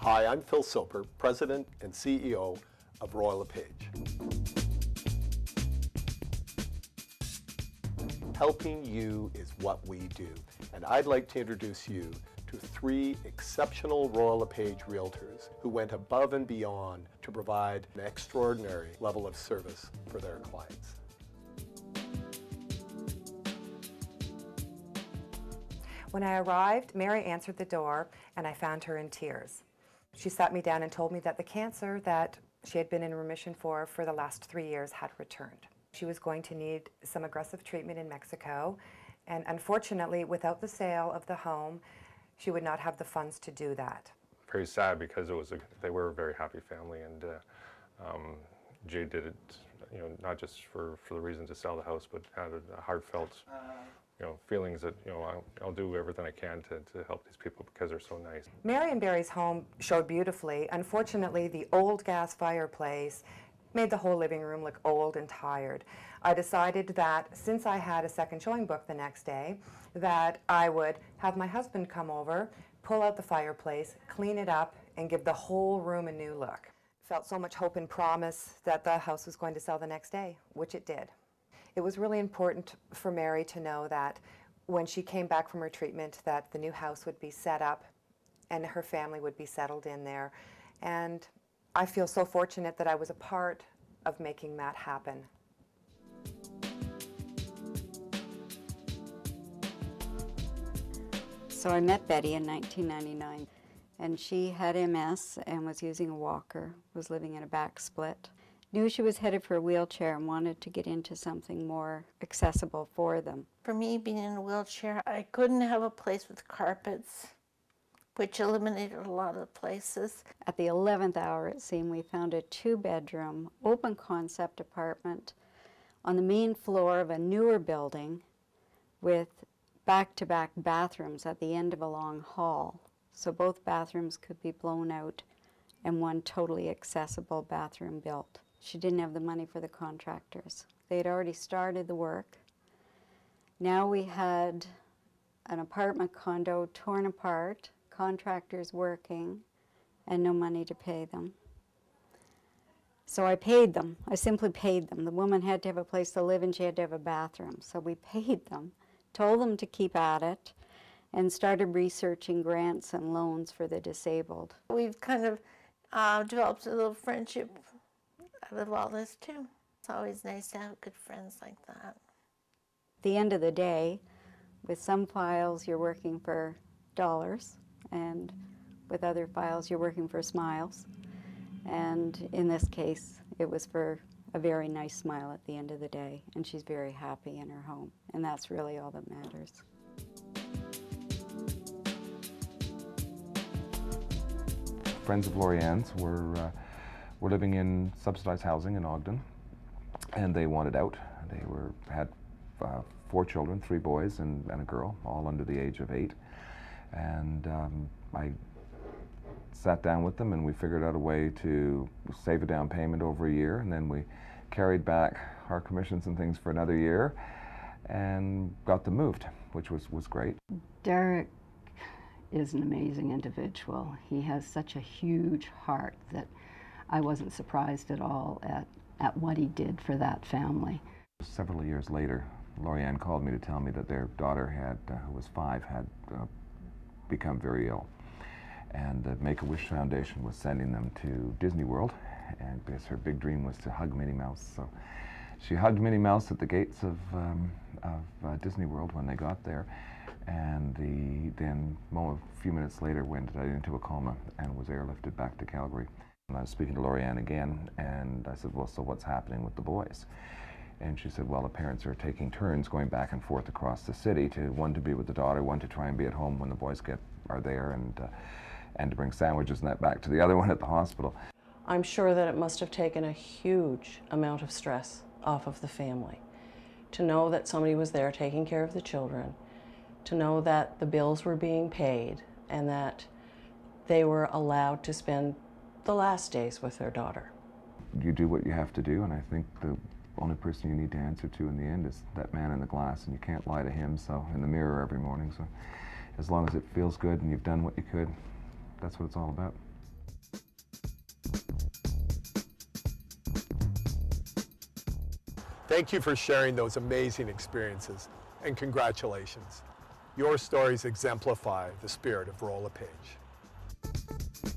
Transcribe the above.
Hi, I'm Phil Soper, President and CEO of Royal LePage. Helping you is what we do, and I'd like to introduce you to 3 exceptional Royal LePage realtors who went above and beyond to provide an extraordinary level of service for their clients. When I arrived, Mary answered the door and I found her in tears. She sat me down and told me that the cancer that she had been in remission for the last 3 years had returned. She was going to need some aggressive treatment in Mexico, and unfortunately, without the sale of the home, she would not have the funds to do that. Very sad because they were a very happy family, and Jay did it, not just for the reason to sell the house, but had a heartfelt, feelings that, I'll do everything I can to help these people because they're so nice. Mary and Barry's home showed beautifully. Unfortunately, the old gas fireplace made the whole living room look old and tired. I decided that since I had a second showing booked the next day, that I would have my husband come over, pull out the fireplace, clean it up, and give the whole room a new look. Felt so much hope and promise that the house was going to sell the next day, which it did. It was really important for Mary to know that when she came back from her treatment that the new house would be set up and her family would be settled in there. And I feel so fortunate that I was a part of making that happen. So I met Betty in 1999, and she had MS and was using a walker, was living in a back split. Knew she was headed for a wheelchair and wanted to get into something more accessible for them. For me, being in a wheelchair, I couldn't have a place with carpets, which eliminated a lot of places. At the 11th hour, it seemed, we found a 2-bedroom, open concept apartment on the main floor of a newer building with back-to-back bathrooms at the end of a long hall. So both bathrooms could be blown out and one totally accessible bathroom built. She didn't have the money for the contractors. They had already started the work. Now we had an apartment condo torn apart, contractors working, and no money to pay them. So I paid them. I simply paid them. The woman had to have a place to live and she had to have a bathroom. So we paid them, told them to keep at it, and started researching grants and loans for the disabled. We've kind of developed a little friendship out of all this too. It's always nice to have good friends like that. At the end of the day, with some files you're working for dollars, and with other files you're working for smiles. And in this case, it was for a very nice smile at the end of the day, and she's very happy in her home, and that's really all that matters. Friends of Lorianne's were living in subsidized housing in Ogden, and they wanted out. They had 4 children, 3 boys and a girl, all under the age of 8. And I sat down with them and we figured out a way to save a down payment over a year, and then we carried back our commissions and things for another year and got them moved, which was great. Derek is an amazing individual. He has such a huge heart that I wasn't surprised at all at what he did for that family. Several years later, Lorianne called me to tell me that their daughter who was 5, had become very ill. And the Make-A-Wish Foundation was sending them to Disney World, and because her big dream was to hug Minnie Mouse. So she hugged Minnie Mouse at the gates of Disney World when they got there. And then a few minutes later went into a coma and was airlifted back to Calgary. And I was speaking to Lorianne again, and I said, well, so what's happening with the boys? And she said, well, the parents are taking turns going back and forth across the city, one to be with the daughter, one to try and be at home when the boys are there, and to bring sandwiches and that back to the other one at the hospital. I'm sure that it must have taken a huge amount of stress off of the family to know that somebody was there taking care of the children, to know that the bills were being paid, and that they were allowed to spend the last days with their daughter. You do what you have to do, and I think the only person you need to answer to in the end is that man in the glass, and you can't lie to him, so in the mirror every morning. So as long as it feels good and you've done what you could, that's what it's all about. Thank you for sharing those amazing experiences, and congratulations. Your stories exemplify the spirit of Royal LePage.